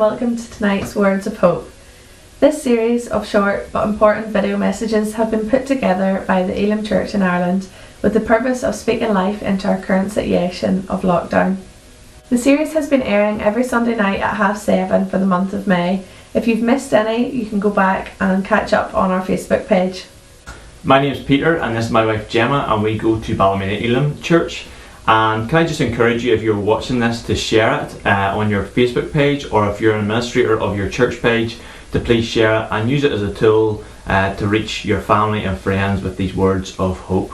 welcome to tonight's Words of Hope. This series of short but important video messages have been put together by the Elim Church in Ireland with the purpose of speaking life into our current situation of lockdown. The series has been airing every Sunday night at 7:30 for the month of May. If you've missed any, you can go back and catch up on our Facebook page. My name's Peter and this is my wife Gemma, and we go to Ballymena Elim Church. And can I just encourage you, if you're watching this, to share it on your Facebook page, or if you're an administrator of your church page, to please share it and use it as a tool to reach your family and friends with these words of hope.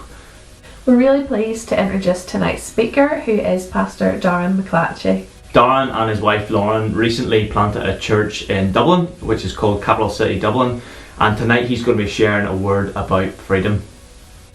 We're really pleased to introduce tonight's speaker, who is Pastor Darren McClatchey. Darren and his wife Lauren recently planted a church in Dublin, which is called Capital City Dublin, and tonight he's going to be sharing a word about freedom.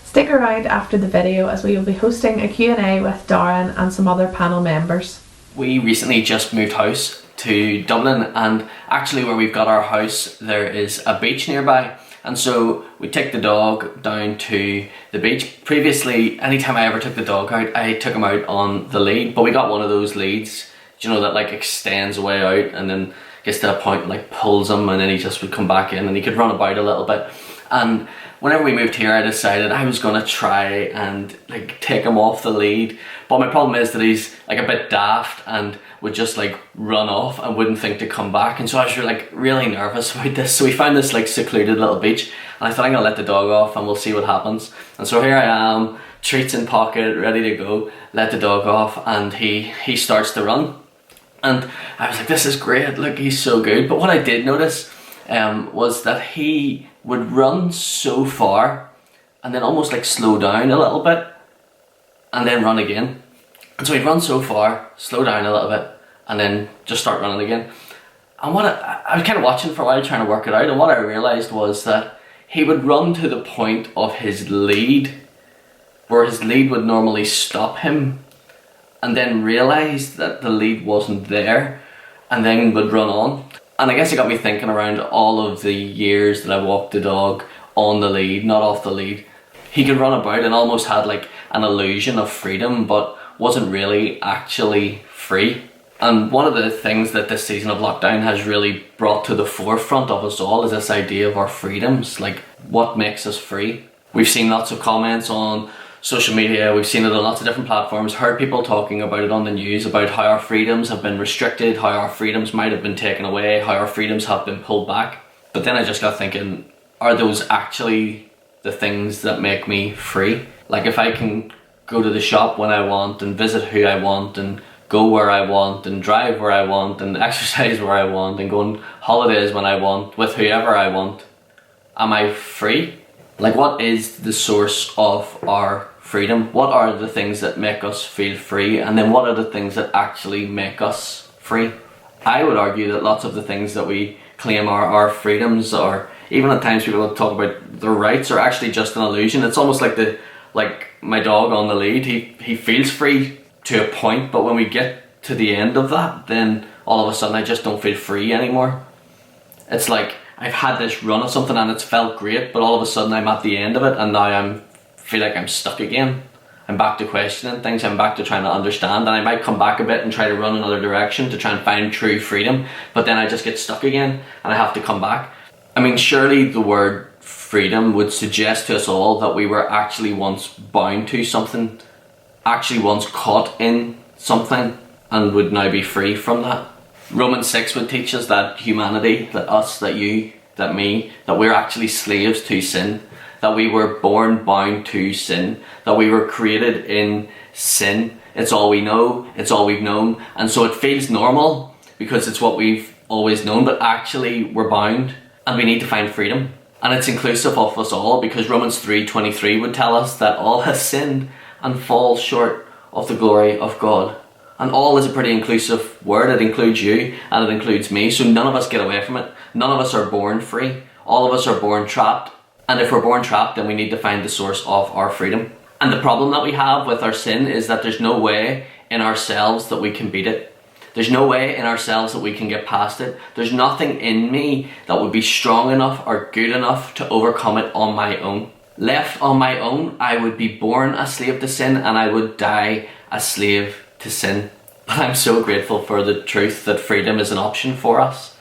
Stick around after the video as we will be hosting a Q&A with Darren and some other panel members. We recently just moved house to Dublin, and actually where we've got our house there is a beach nearby, and so we take the dog down to the beach. Previously, anytime I ever took the dog out, I took him out on the lead, but we got one of those leads, you know, that like extends way out and then gets to a point and like pulls him, and then he just would come back in and he could run about a little bit. And whenever we moved here, I decided I was going to try and like take him off the lead, but my problem is that he's like a bit daft and would just like run off and wouldn't think to come back, and so I was really nervous about this. So we found this like secluded little beach, and I thought I'm gonna let the dog off and we'll see what happens. And so here I am, treats in pocket, ready to go, let the dog off, and he starts to run. And I was like, this is great, look, he's so good. But what I did notice was that he would run so far and then almost like slow down a little bit and then run again. And so he'd run so far, slow down a little bit, and then just start running again. And what I was kind of watching for a while trying to work it out, and what I realised was that he would run to the point of his lead, where his lead would normally stop him, and then realise that the lead wasn't there, and then would run on. And I guess it got me thinking around all of the years that I walked the dog on the lead, not off the lead. He could run about and almost had like an illusion of freedom, but wasn't really actually free. And one of the things that this season of lockdown has really brought to the forefront of us all is this idea of our freedoms, like what makes us free. We've seen lots of comments on social media, we've seen it on lots of different platforms, heard people talking about it on the news, about how our freedoms have been restricted, how our freedoms might have been taken away, how our freedoms have been pulled back. But then I just got thinking, are those actually the things that make me free? Like if I can go to the shop when I want and visit who I want and go where I want and drive where I want and exercise where I want and go on holidays when I want with whoever I want, am I free? Like, what is the source of our freedom? What are the things that make us feel free? And then what are the things that actually make us free? I would argue that lots of the things that we claim are our freedoms, or even at times people talk about their rights, are actually just an illusion. It's almost like my dog on the lead. He feels free to a point, but when we get to the end of that, then all of a sudden I just don't feel free anymore. It's like I've had this run of something and it's felt great, but all of a sudden I'm at the end of it and now I feel like I'm stuck again. I'm back to questioning things, I'm back to trying to understand, and I might come back a bit and try to run another direction to try and find true freedom, but then I just get stuck again and I have to come back. I mean, surely the word freedom would suggest to us all that we were actually once bound to something, actually once caught in something, and would now be free from that. Romans 6 would teach us that humanity, that us, that you, that me, that we're actually slaves to sin, that we were born bound to sin, that we were created in sin. It's all we know, it's all we've known, and so it feels normal because it's what we've always known, but actually we're bound and we need to find freedom. And it's inclusive of us all, because Romans 3:23 would tell us that all has sinned and fall short of the glory of God. And all is a pretty inclusive word. It includes you and it includes me, so none of us get away from it. None of us are born free. All of us are born trapped. And if we're born trapped, then we need to find the source of our freedom. And the problem that we have with our sin is that there's no way in ourselves that we can beat it. There's no way in ourselves that we can get past it. There's nothing in me that would be strong enough or good enough to overcome it on my own. Left on my own, I would be born a slave to sin and I would die a slave to sin. But I'm so grateful for the truth that freedom is an option for us,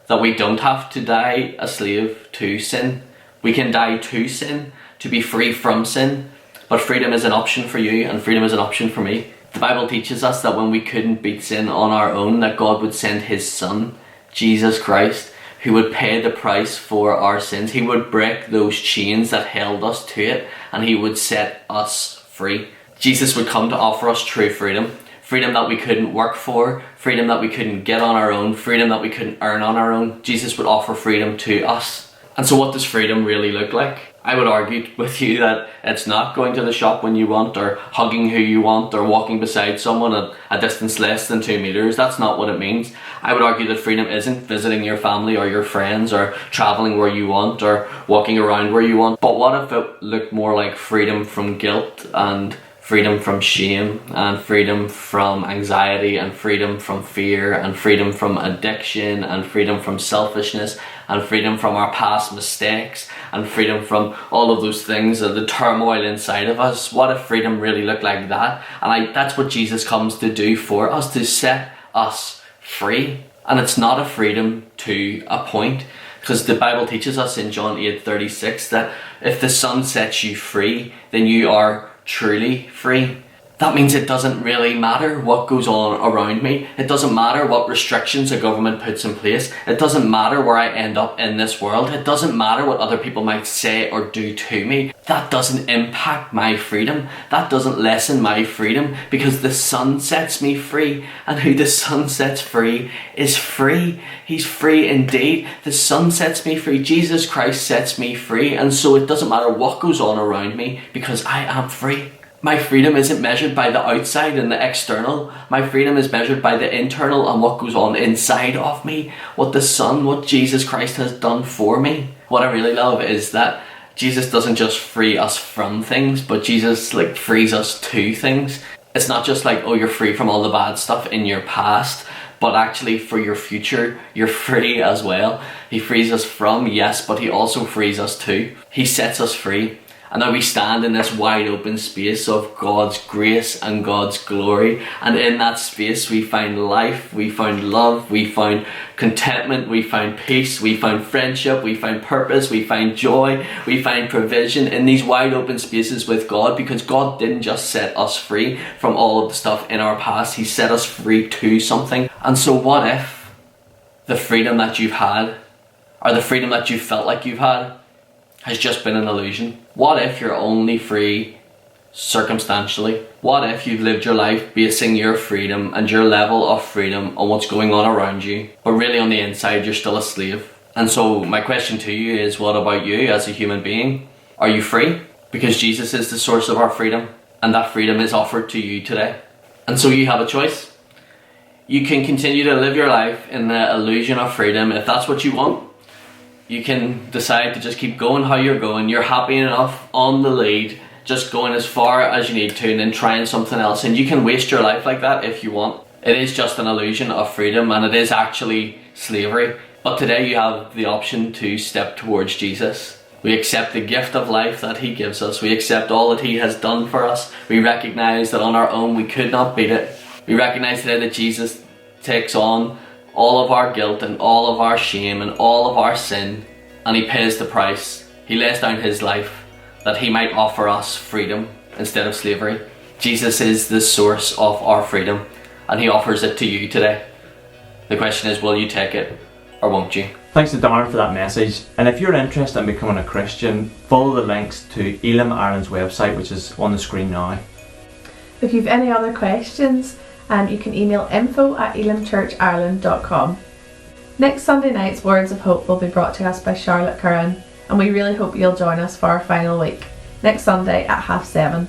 that we don't have to die a slave to sin. We can die to sin, to be free from sin, but freedom is an option for you and freedom is an option for me. The Bible teaches us that when we couldn't beat sin on our own, that God would send his Son, Jesus Christ, who would pay the price for our sins. He would break those chains that held us to it, and he would set us free. Jesus would come to offer us true freedom. Freedom that we couldn't work for, freedom that we couldn't get on our own, freedom that we couldn't earn on our own. Jesus would offer freedom to us. And so what does freedom really look like? I would argue with you that it's not going to the shop when you want, or hugging who you want, or walking beside someone at a distance less than 2 meters. That's not what it means. I would argue that freedom isn't visiting your family or your friends, or traveling where you want, or walking around where you want. But what if it looked more like freedom from guilt, and freedom from shame, and freedom from anxiety, and freedom from fear, and freedom from addiction, and freedom from selfishness, and freedom from our past mistakes, and freedom from all of those things, the turmoil inside of us? What if freedom really looked like that? And that's what Jesus comes to do for us, to set us free. And it's not a freedom to a point, because the Bible teaches us in John 8:36 that if the Son sets you free, then you are truly free. That means it doesn't really matter what goes on around me. It doesn't matter what restrictions a government puts in place. It doesn't matter where I end up in this world. It doesn't matter what other people might say or do to me. That doesn't impact my freedom. That doesn't lessen my freedom, because the Son sets me free. And who the Son sets free is free. He's free indeed. The Son sets me free. Jesus Christ sets me free. And so it doesn't matter what goes on around me, because I am free. My freedom isn't measured by the outside and the external. My freedom is measured by the internal and what goes on inside of me. What the Son, what Jesus Christ has done for me. What I really love is that Jesus doesn't just free us from things, but Jesus frees us to things. It's not just oh, you're free from all the bad stuff in your past, but actually for your future, you're free as well. He frees us from, yes, but he also frees us to. He sets us free. And now we stand in this wide open space of God's grace and God's glory. And in that space we find life, we find love, we find contentment, we find peace, we find friendship, we find purpose, we find joy, we find provision in these wide open spaces with God, because God didn't just set us free from all of the stuff in our past. He set us free to something. And so what if the freedom that you've had, or the freedom that you felt like you've had, has just been an illusion? What if you're only free circumstantially? What if you've lived your life basing your freedom and your level of freedom on what's going on around you, but really on the inside you're still a slave? And so my question to you is, what about you as a human being? Are you free? Because Jesus is the source of our freedom, and that freedom is offered to you today. And so you have a choice. You can continue to live your life in the illusion of freedom if that's what you want. You can decide to just keep going how you're going. You're happy enough on the lead, just going as far as you need to, and then trying something else. And you can waste your life like that if you want. It is just an illusion of freedom, and it is actually slavery. But today you have the option to step towards Jesus. We accept the gift of life that he gives us. We accept all that he has done for us. We recognize that on our own we could not beat it. We recognize today that Jesus takes on all of our guilt and all of our shame and all of our sin, and he pays the price. He lays down his life that he might offer us freedom instead of slavery. Jesus is the source of our freedom, and he offers it to you today. The question is, will you take it or won't you? Thanks to Darren for that message. And if you're interested in becoming a Christian, follow the links to Elim Ireland's website, which is on the screen now. If you've any other questions, you can email info@elimchurchireland.com. Next Sunday night's Words of Hope will be brought to us by Charlotte Curran, and we really hope you'll join us for our final week, next Sunday at 7:30.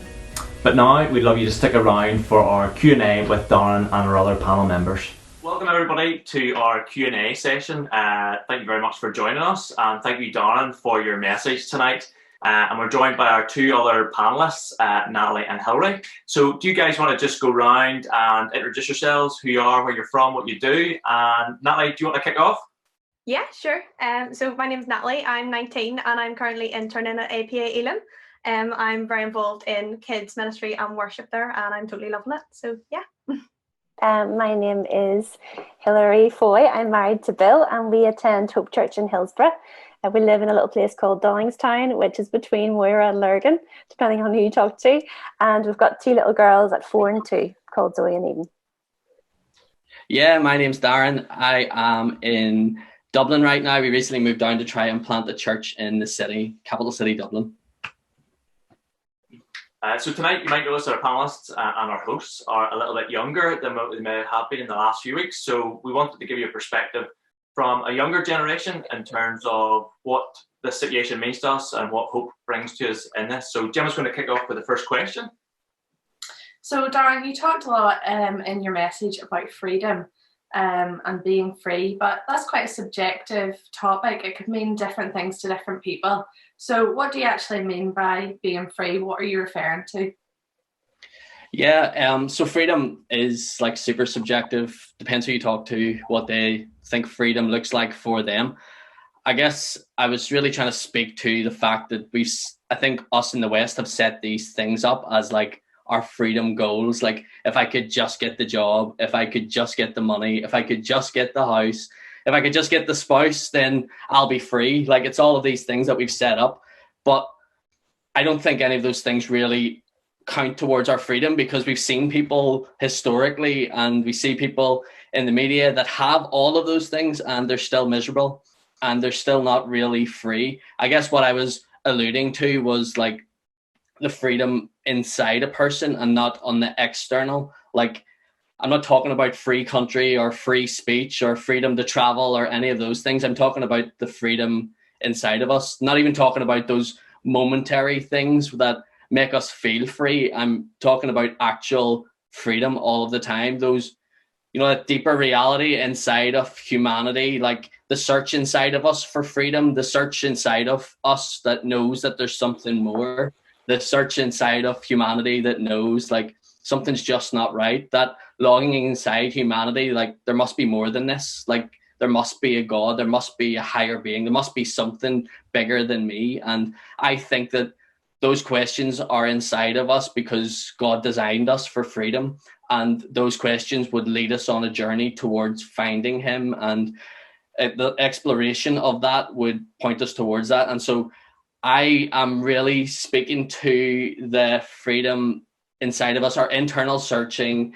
But now we'd love you to stick around for our Q&A with Darren and our other panel members. Welcome everybody to our Q&A session. Thank you very much for joining us, and thank you Darren for your message tonight. And we're joined by our two other panellists, Natalie and Hilary. So do you guys want to just go round and introduce yourselves, who you are, where you're from, what you do? And Natalie, do you want to kick off? Yeah, sure. So my name's Natalie. I'm 19 and I'm currently interning at APA Elim. I'm very involved in kids ministry and worship there, and I'm totally loving it. So yeah. My name is Hilary Foy. I'm married to Bill, and we attend Hope Church in Hillsborough. We live in a little place called Dollingstown, which is between Moira and Lurgan, depending on who you talk to. And we've got 2 little girls at 4 and 2, called Zoe and Eden. Yeah, my name's Darren. I am in Dublin right now. We recently moved down to try and plant a church in the city, capital city, Dublin. So tonight you might notice our panellists and our hosts are a little bit younger than what we may have been in the last few weeks. So we wanted to give you a perspective from a younger generation in terms of what this situation means to us and what hope brings to us in this. So Gemma's going to kick off with the first question. So Darren, you talked a lot in your message about freedom and being free, but that's quite a subjective topic. It could mean different things to different people. So what do you actually mean by being free? What are you referring to? Yeah, so freedom is like super subjective. Depends who you talk to, what they think freedom looks like for them. I guess I was really trying to speak to the fact that I think us in the West have set these things up as like our freedom goals. Like, if I could just get the job, if I could just get the money, if I could just get the house, if I could just get the spouse, then I'll be free. Like, it's all of these things that we've set up. But I don't think any of those things really count towards our freedom, because we've seen people historically and we see people in the media that have all of those things and they're still miserable and they're still not really free. I guess what I was alluding to was like the freedom inside a person and not on the external. Like, I'm not talking about free country or free speech or freedom to travel or any of those things. I'm talking about the freedom inside of us, not even talking about those momentary things that make us feel free. I'm talking about actual freedom all of the time. Those, that deeper reality inside of humanity, like the search inside of us for freedom, the search inside of us that knows that there's something more, the search inside of humanity that knows like something's just not right, that longing inside humanity, like there must be more than this, like there must be a God, there must be a higher being, there must be something bigger than me. And I think that those questions are inside of us because God designed us for freedom, and those questions would lead us on a journey towards finding him, and the exploration of that would point us towards that. And so I am really speaking to the freedom inside of us, our internal searching,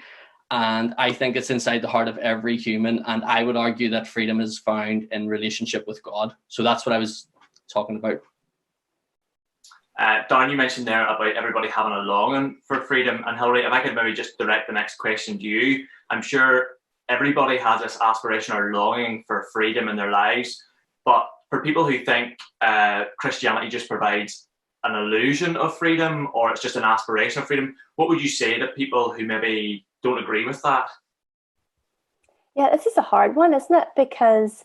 and I think it's inside the heart of every human. And I would argue that freedom is found in relationship with God. So that's what I was talking about. Darren, you mentioned there about everybody having a longing for freedom. And Hilary, if I could maybe just direct the next question to you. I'm sure everybody has this aspiration or longing for freedom in their lives, but for people who think Christianity just provides an illusion of freedom or it's just an aspiration of freedom, what would you say to people who maybe don't agree with that? Yeah, this is a hard one, isn't it? Because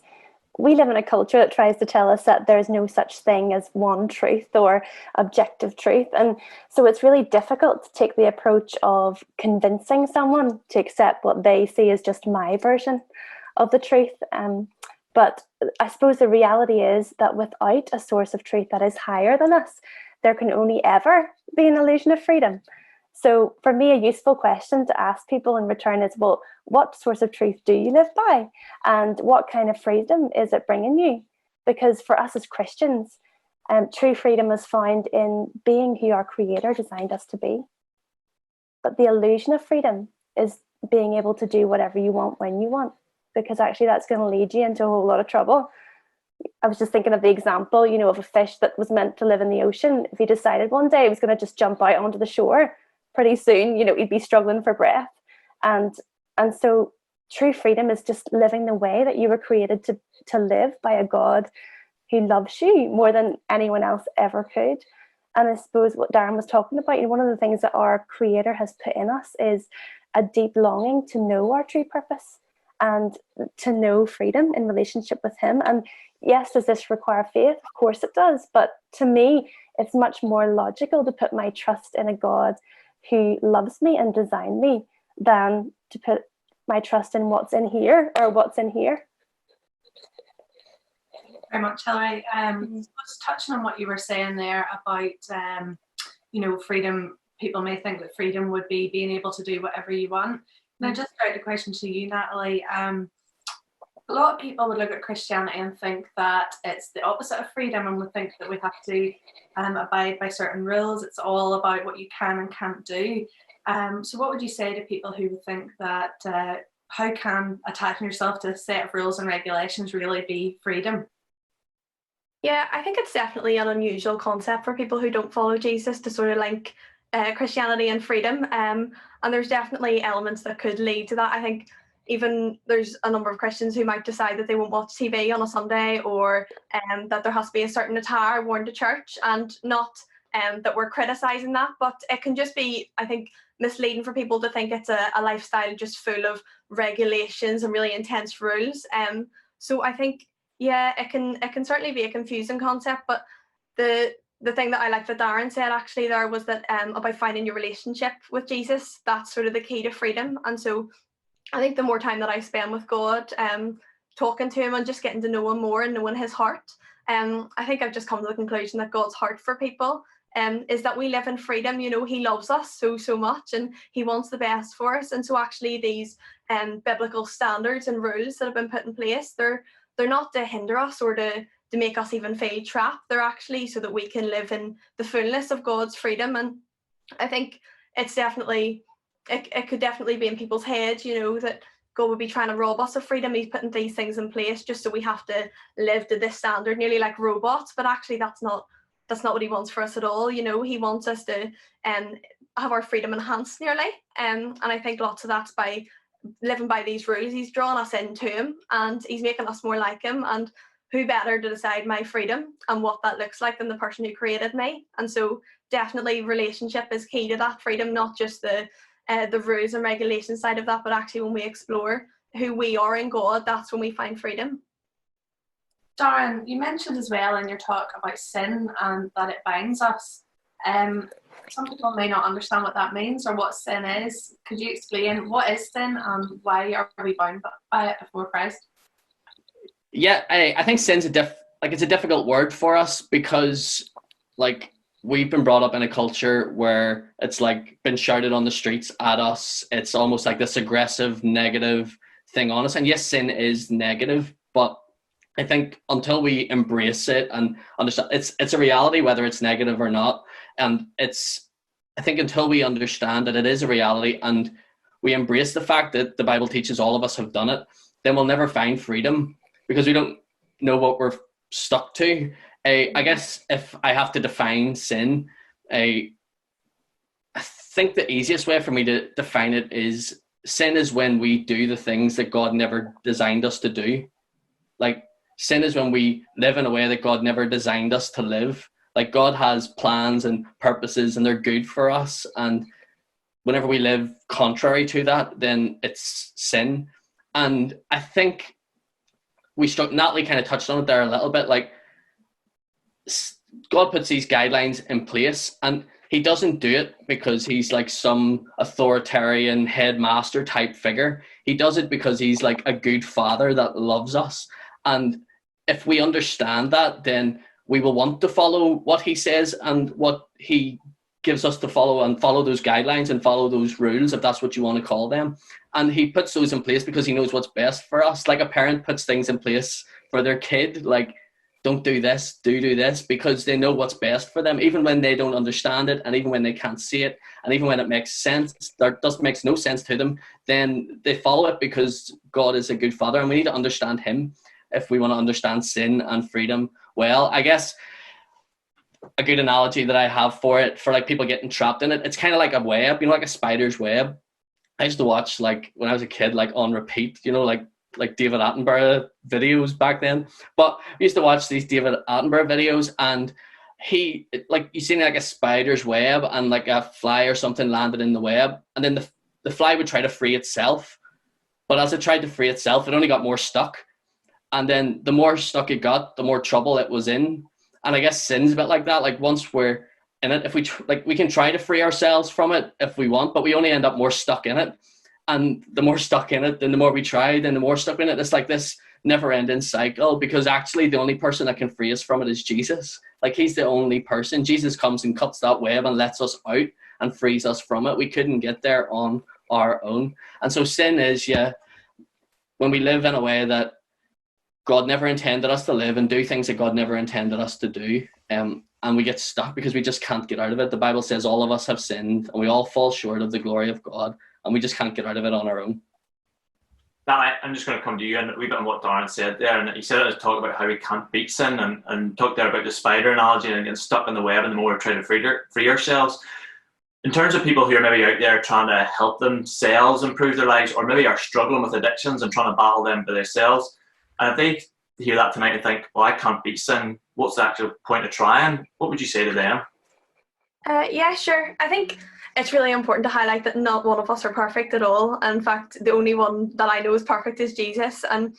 we live in a culture that tries to tell us that there's no such thing as one truth or objective truth. And so it's really difficult to take the approach of convincing someone to accept what they see as just my version of the truth. But I suppose the reality is that without a source of truth that is higher than us, there can only ever be an illusion of freedom. So for me, a useful question to ask people in return is, well, what source of truth do you live by? And what kind of freedom is it bringing you? Because for us as Christians, true freedom is found in being who our Creator designed us to be. But the illusion of freedom is being able to do whatever you want when you want, because actually that's going to lead you into a whole lot of trouble. I was just thinking of the example, of a fish that was meant to live in the ocean. If he decided one day he was going to just jump out onto the shore, pretty soon, he'd be struggling for breath. And so true freedom is just living the way that you were created to live by a God who loves you more than anyone else ever could. And I suppose what Darren was talking about, one of the things that our Creator has put in us is a deep longing to know our true purpose and to know freedom in relationship with him. And yes, does this require faith? Of course it does. But to me, it's much more logical to put my trust in a God who loves me and designed me than to put my trust in what's in here or what's in here. Very much, Hilary. Just touching on what you were saying there about, freedom. People may think that freedom would be being able to do whatever you want. Now, just out the question to you, Natalie. A lot of people would look at Christianity and think that it's the opposite of freedom, and would think that we have to abide by certain rules. It's all about what you can and can't do. So what would you say to people who would think that how can attaching yourself to a set of rules and regulations really be freedom? Yeah, I think it's definitely an unusual concept for people who don't follow Jesus to sort of link Christianity and freedom. And there's definitely elements that could lead to that. I think even there's a number of Christians who might decide that they won't watch TV on a Sunday, or that there has to be a certain attire worn to church, and not that we're criticising that, but it can just be, I think, misleading for people to think it's a lifestyle just full of regulations and really intense rules. So I think, yeah, it can certainly be a confusing concept, but the thing that I like that Darren said actually there was that about finding your relationship with Jesus, that's sort of the key to freedom. And so I think the more time that I spend with God, talking to him and just getting to know him more and knowing his heart, I think I've just come to the conclusion that God's heart for people is that we live in freedom. You know, he loves us so much, and he wants the best for us. And so actually these biblical standards and rules that have been put in place, they're not to hinder us or to make us even feel trapped. They're actually so that we can live in the fullness of God's freedom. And I think it's definitely, it could definitely be in people's heads, you know, that God would be trying to rob us of freedom. He's putting these things in place just so we have to live to this standard, nearly like robots. But actually that's not what he wants for us at all. You know, he wants us to have our freedom enhanced nearly. And I think lots of that's by living by these rules. He's drawn us into him, and he's making us more like him. And who better to decide my freedom and what that looks like than the person who created me? And so definitely relationship is key to that freedom, not just the rules and regulations side of that, but actually when we explore who we are in God, that's when we find freedom. Darren, you mentioned as well in your talk about sin and that it binds us. Some people may not understand what that means or what sin is. Could you explain what is sin and why are we bound by it before Christ? Yeah, I think sin's it's a difficult word for us, because like we've been brought up in a culture where it's like been shouted on the streets at us. It's almost like this aggressive, negative thing on us. And yes, sin is negative, but I think until we embrace it and understand it's a reality, whether it's negative or not. And I think until we understand that it is a reality and we embrace the fact that the Bible teaches all of us have done it, then we'll never find freedom, because we don't know what we're stuck to. I guess if I have to define sin, I think the easiest way for me to define it is sin is when we do the things that God never designed us to do. Like, sin is when we live in a way that God never designed us to live. Like, God has plans and purposes and they're good for us. And whenever we live contrary to that, then it's sin. And I think Natalie kind of touched on it there a little bit. Like, God puts these guidelines in place, and he doesn't do it because he's like some authoritarian headmaster type figure. He does it because he's like a good father that loves us. And if we understand that, then we will want to follow what he says and what he gives us to follow, and follow those guidelines and follow those rules, if that's what you want to call them. And he puts those in place because he knows what's best for us. Like a parent puts things in place for their kid, like, don't do this, do this, because they know what's best for them, even when they don't understand it, and even when they can't see it, and even when it makes sense, that just makes no sense to them, then they follow it because God is a good father, and we need to understand him if we want to understand sin and freedom well. I guess a good analogy that I have for it, for like people getting trapped in it, it's kind of like a web, you know, like a spider's web. I used to watch, like when I was a kid, like on repeat, you know, like David Attenborough videos back then. But we used to watch these David Attenborough videos, and he, like, you seen like a spider's web, and like a fly or something landed in the web, and then the fly would try to free itself. But as it tried to free itself, it only got more stuck. And then the more stuck it got, the more trouble it was in. And I guess sin's a bit like that. Like, once we're in it, if we can try to free ourselves from it if we want, but we only end up more stuck in it. And the more stuck in it, then the more we try, then the more stuck in it. It's like this never-ending cycle, because actually the only person that can free us from it is Jesus. Like, he's the only person. Jesus comes and cuts that web and lets us out and frees us from it. We couldn't get there on our own. And so sin is, when we live in a way that God never intended us to live and do things that God never intended us to do, and we get stuck because we just can't get out of it. The Bible says all of us have sinned and we all fall short of the glory of God, and we just can't get out of it on our own. Now, I'm just going to come to you and a wee bit on what Darren said there. And he said it to talk about how we can't beat sin, and talked there about the spider analogy and getting stuck in the web, and the more we try to free ourselves. In terms of people who are maybe out there trying to help themselves improve their lives, or maybe are struggling with addictions and trying to battle them by themselves, and if they hear that tonight and think, well, I can't beat sin, what's the actual point of trying? What would you say to them? Yeah, sure. I think it's really important to highlight that not one of us are perfect at all. And in fact, the only one that I know is perfect is Jesus. And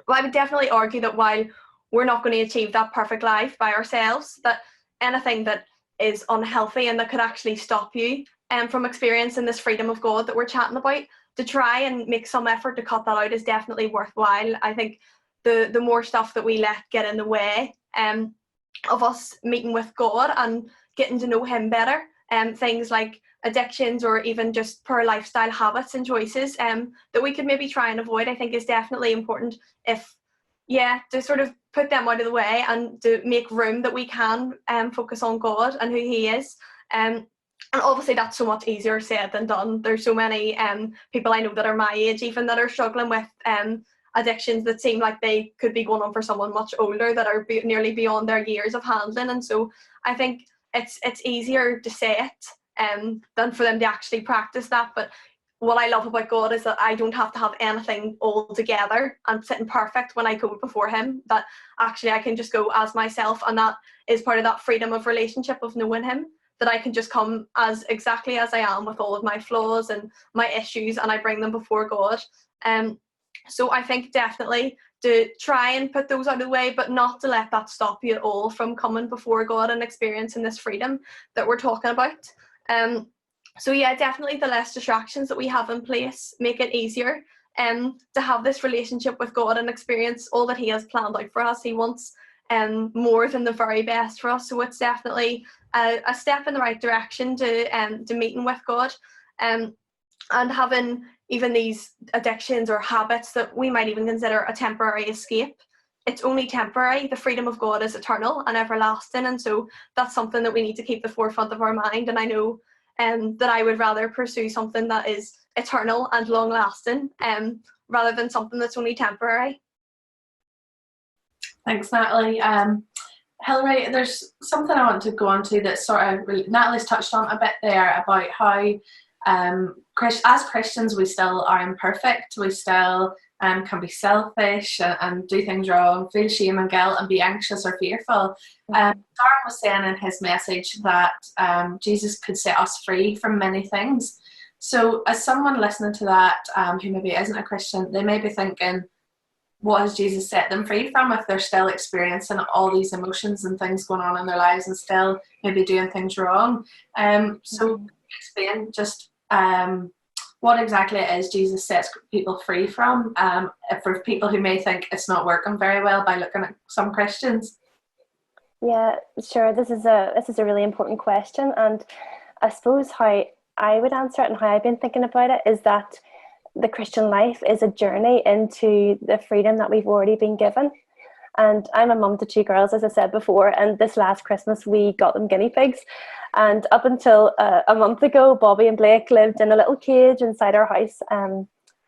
I would definitely argue that while we're not going to achieve that perfect life by ourselves, that anything that is unhealthy and that could actually stop you from experiencing this freedom of God that we're chatting about, to try and make some effort to cut that out is definitely worthwhile. I think the more stuff that we let get in the way of us meeting with God and getting to know him better, things like addictions or even just poor lifestyle habits and choices that we could maybe try and avoid, I think is definitely important to sort of put them out of the way and to make room that we can focus on God and who he is. And obviously that's so much easier said than done. There's so many people I know that are my age even that are struggling with addictions that seem like they could be going on for someone much older, that are nearly beyond their years of handling. And so I think it's easier to say it than for them to actually practice that. But what I love about God is that I don't have to have anything all together and sitting perfect when I go before him, that actually I can just go as myself, and that is part of that freedom of relationship of knowing him, that I can just come as exactly as I am with all of my flaws and my issues, and I bring them before God. So I think definitely to try and put those out of the way, but not to let that stop you at all from coming before God and experiencing this freedom that we're talking about. So yeah, definitely the less distractions that we have in place make it easier to have this relationship with God and experience all that he has planned out for us. He wants more than the very best for us. So it's definitely a step in the right direction to meeting with God, and having even these addictions or habits that we might even consider a temporary escape. It's only temporary. The freedom of God is eternal and everlasting. And so that's something that we need to keep the forefront of our mind. And I know that I would rather pursue something that is eternal and long lasting rather than something that's only temporary. Thanks, Natalie. Hilary, there's something I want to go on to that sort of Natalie's touched on a bit there about how as Christians we still are imperfect. We still can be selfish and do things wrong, feel shame and guilt and be anxious or fearful. Darren was saying in his message that Jesus could set us free from many things. So as someone listening to that who maybe isn't a Christian, they may be thinking, what has Jesus set them free from if they're still experiencing all these emotions and things going on in their lives and still maybe doing things wrong? So explain just what exactly it is Jesus sets people free from, for people who may think it's not working very well by looking at some Christians. Yeah, sure. This is a really important question, and I suppose how I would answer it and how I've been thinking about it is that the Christian life is a journey into the freedom that we've already been given. And I'm a mum to 2 girls, as I said before, and this last Christmas we got them guinea pigs. And up until a month ago, Bobby and Blake lived in a little cage inside our house.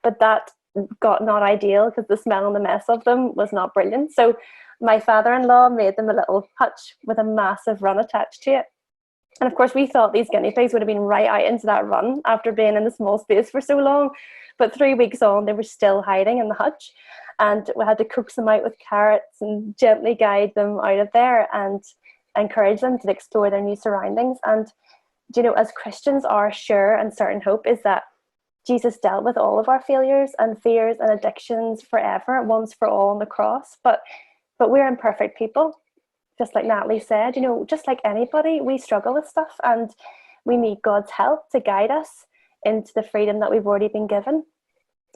But that got not ideal because the smell and the mess of them was not brilliant. So my father-in-law made them a little hutch with a massive run attached to it. And of course, we thought these guinea pigs would have been right out into that run after being in the small space for so long. But 3 weeks on, they were still hiding in the hutch. And we had to coax them out with carrots and gently guide them out of there and encourage them to explore their new surroundings. And, you know, as Christians, our sure and certain hope is that Jesus dealt with all of our failures and fears and addictions forever, once for all on the cross. But we're imperfect people. Just like Natalie said, you know, just like anybody, we struggle with stuff and we need God's help to guide us into the freedom that we've already been given.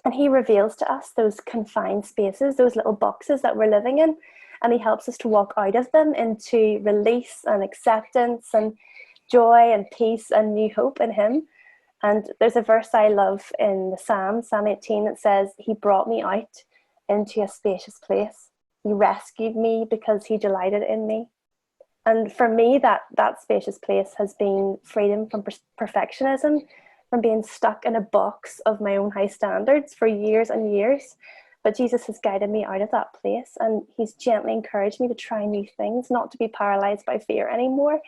And he reveals to us those confined spaces, those little boxes that we're living in, and he helps us to walk out of them into release and acceptance and joy and peace and new hope in him. And there's a verse I love in the Psalm 18, that says, he brought me out into a spacious place. He rescued me because he delighted in me. And for me, that spacious place has been freedom from perfectionism, from being stuck in a box of my own high standards for years and years. But Jesus has guided me out of that place, and he's gently encouraged me to try new things, not to be paralyzed by fear anymore.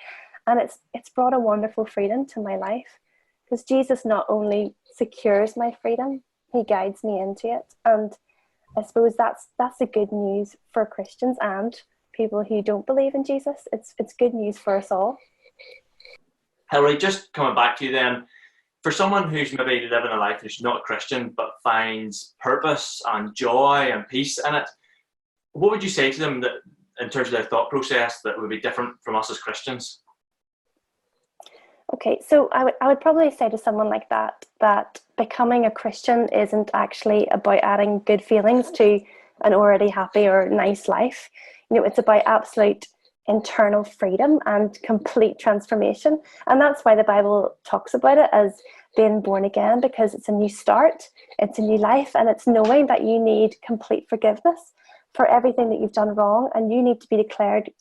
And it's brought a wonderful freedom to my life, because Jesus not only secures my freedom, he guides me into it. And I suppose that's the good news for Christians and people who don't believe in Jesus. It's good news for us all. Hilary, just coming back to you then, for someone who's maybe living a life who's not a Christian but finds purpose and joy and peace in it, what would you say to them that, in terms of their thought process, that would be different from us as Christians? Okay, so I would probably say to someone like that becoming a Christian isn't actually about adding good feelings to an already happy or nice life. It's about absolute internal freedom and complete transformation. And that's why the Bible talks about it as being born again, because it's a new start, it's a new life, and it's knowing that you need complete forgiveness for everything that you've done wrong, and you need to be declared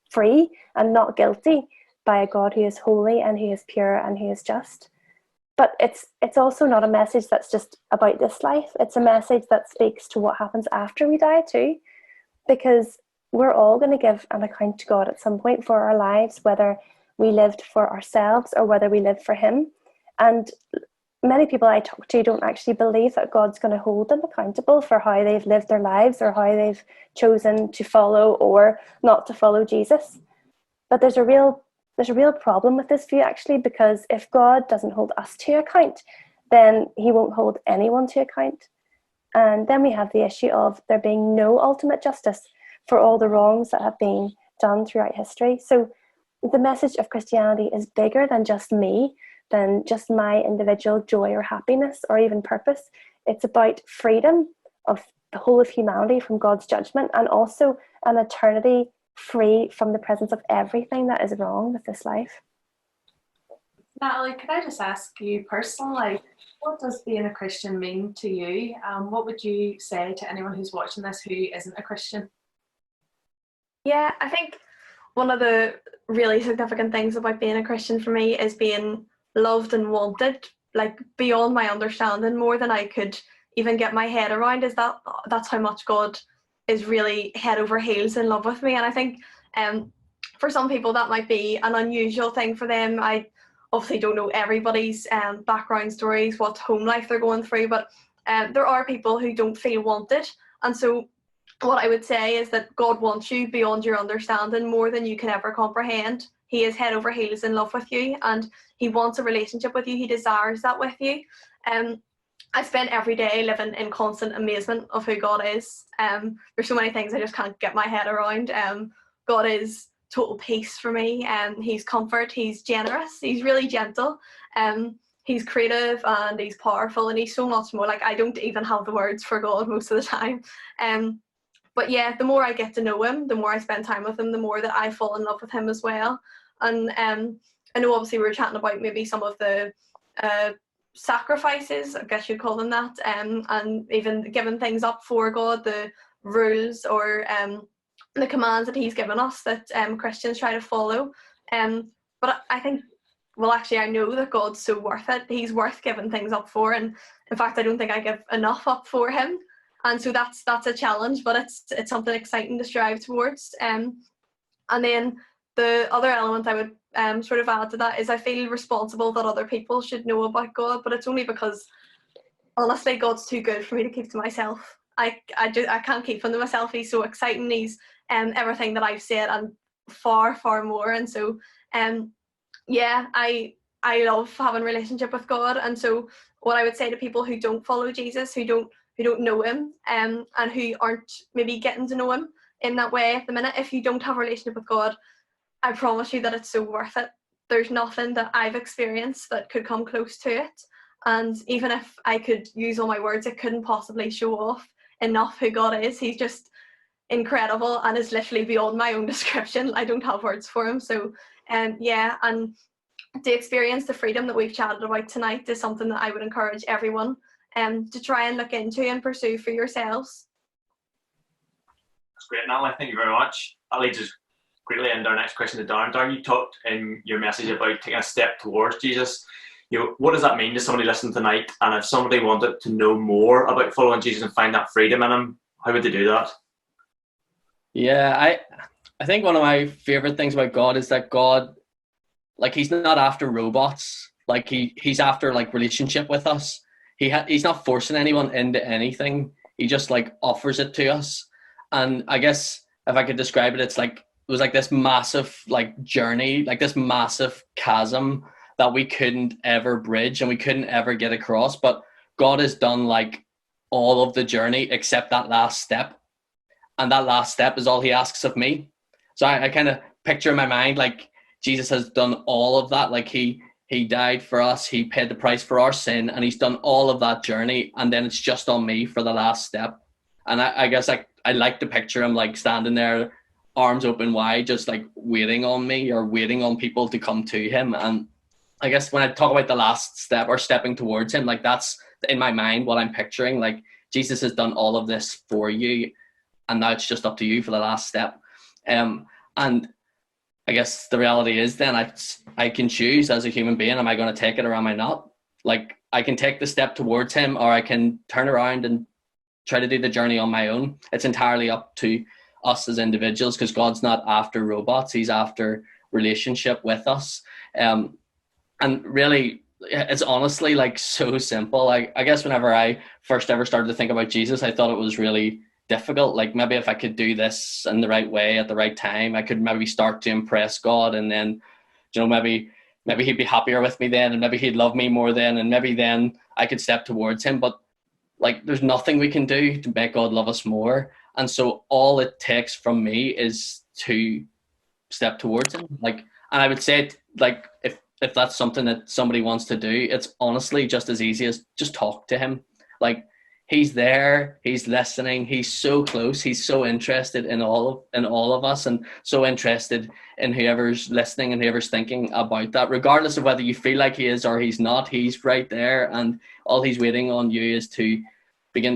free and not guilty by a God who is holy and who is pure and who is just. But it's also not a message that's just about this life. It's a message that speaks to what happens after we die too, because we're all going to give an account to God at some point for our lives, whether we lived for ourselves or whether we lived for him. And many people I talk to don't actually believe that God's going to hold them accountable for how they've lived their lives or how they've chosen to follow or not to follow Jesus. But there's a real problem with this view, actually, because if God doesn't hold us to account, then he won't hold anyone to account. And then we have the issue of there being no ultimate justice for all the wrongs that have been done throughout history. So the message of Christianity is bigger than just me, than just my individual joy or happiness or even purpose. It's about freedom of the whole of humanity from God's judgment, and also an eternity free from the presence of everything that is wrong with this life. Natalie, could I just ask you personally, what does being a Christian mean to you? What would you say to anyone who's watching this who isn't a Christian? Yeah, I think one of the really significant things about being a Christian for me is being loved and wanted, like beyond my understanding, more than I could even get my head around. That's how much God is really head over heels in love with me. And I think for some people that might be an unusual thing for them. I obviously don't know everybody's background stories, what home life they're going through, but there are people who don't feel wanted. And so what I would say is that God wants you beyond your understanding, more than you can ever comprehend. He is head over heels in love with you, and he wants a relationship with you. He desires that with you. I spend every day living in constant amazement of who God is. There's so many things I just can't get my head around. God is total peace for me. He's comfort, he's generous, he's really gentle. He's creative and he's powerful, and he's so much more. Like, I don't even have the words for God most of the time. But yeah, the more I get to know him, the more I spend time with him, the more that I fall in love with him as well. And I know obviously we were chatting about maybe some of the sacrifices, I guess you'd call them that, and even giving things up for God, the rules or the commands that he's given us that Christians try to follow. But I think, well, actually, I know that God's so worth it. He's worth giving things up for, and in fact, I don't think I give enough up for him. And so that's a challenge, but it's something exciting to strive towards. And then the other element I would sort of add to that is I feel responsible that other people should know about God, but it's only because, honestly, God's too good for me to keep to myself. I can't keep him to myself. He's so exciting. He's everything that I've said and far, far more. And so, yeah, I love having a relationship with God. And so what I would say to people who don't follow Jesus, who don't know him, and who aren't maybe getting to know him in that way at the minute, if you don't have a relationship with God, I promise you that it's so worth it. There's nothing that I've experienced that could come close to it. And even if I could use all my words, it couldn't possibly show off enough who God is. He's just incredible and is literally beyond my own description. I don't have words for him. So yeah, and to experience the freedom that we've chatted about tonight is something that I would encourage everyone to try and look into and pursue for yourselves. That's great, Natalie. Thank you very much. That leads us greatly into our next question to Darren. Darren, you talked in your message about taking a step towards Jesus. What does that mean to somebody listening tonight? And if somebody wanted to know more about following Jesus and find that freedom in him, how would they do that? Yeah, I think one of my favorite things about God is that God, like, he's not after robots. Like, he's after, like, relationship with us. He's not forcing anyone into anything. He just, like, offers it to us. And I guess if I could describe it, it was like this massive, like, journey, like this massive chasm that we couldn't ever bridge and we couldn't ever get across. But God has done, like, all of the journey except that last step. And that last step is all he asks of me. So I kind of picture in my mind, like, Jesus has done all of that. Like, he died for us, he paid the price for our sin, and he's done all of that journey, and then it's just on me for the last step. And I guess I like to picture him, like, standing there, arms open wide, just, like, waiting on me or waiting on people to come to him. And I guess when I talk about the last step or stepping towards him, like, that's in my mind what I'm picturing. Like, Jesus has done all of this for you, and now it's just up to you for the last step. And I guess the reality is then I can choose as a human being, am I going to take it or am I not? Like, I can take the step towards him, or I can turn around and try to do the journey on my own. It's entirely up to us as individuals, because God's not after robots. He's after relationship with us. And really, it's honestly, like, so simple. I guess whenever I first ever started to think about Jesus, I thought it was really difficult. Like, maybe if I could do this in the right way at the right time, I could maybe start to impress God, and then, maybe he'd be happier with me then, and maybe he'd love me more then, and maybe then I could step towards him. But, like, there's nothing we can do to make God love us more. And so all it takes from me is to step towards him. Like, and I would say, like, if that's something that somebody wants to do, it's honestly just as easy as just talk to him. Like, he's there, he's listening, he's so close, he's so interested in all of us, and so interested in whoever's listening and whoever's thinking about that. Regardless of whether you feel like he is or he's not, he's right there, and all he's waiting on you is to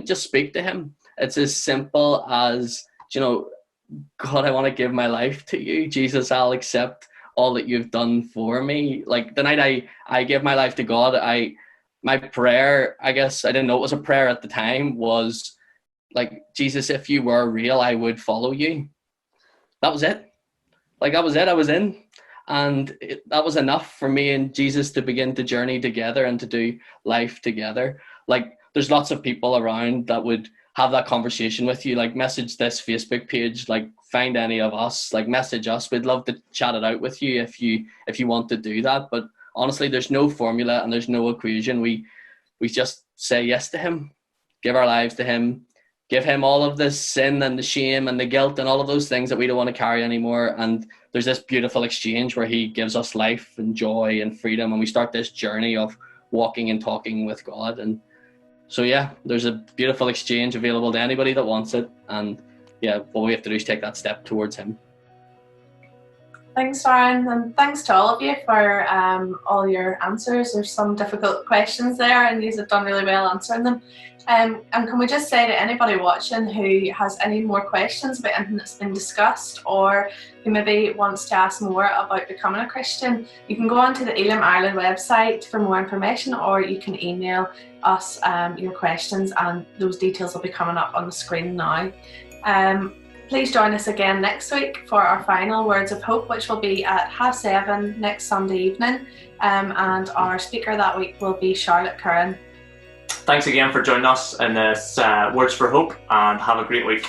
just speak to him. It's as simple as, God, I want to give my life to you. Jesus, I'll accept all that you've done for me. Like, the night I gave my life to God, my prayer, I guess I didn't know it was a prayer at the time, was like, Jesus, if you were real, I would follow you. That was it. Like, that was it. I was in. And that was enough for me and Jesus to begin to journey together and to do life together. Like, there's lots of people around that would have that conversation with you. Like, message this Facebook page, like, find any of us, like, message us. We'd love to chat it out with you if you want to do that. But honestly, there's no formula and there's no equation. We just say yes to him, give our lives to him, give him all of the sin and the shame and the guilt and all of those things that we don't want to carry anymore. And there's this beautiful exchange where he gives us life and joy and freedom, and we start this journey of walking and talking with God. And so, yeah, there's a beautiful exchange available to anybody that wants it. And yeah, all we have to do is take that step towards him. Thanks, Darren, and thanks to all of you for all your answers. There's some difficult questions there, and you have done really well answering them. And can we just say to anybody watching who has any more questions about anything that's been discussed, or who maybe wants to ask more about becoming a Christian, you can go onto the Elim Ireland website for more information, or you can email us your questions, and those details will be coming up on the screen now. Please join us again next week for our final Words of Hope, which will be at 7:30 next Sunday evening. And our speaker that week will be Charlotte Curran. Thanks again for joining us in this Words for Hope, and have a great week.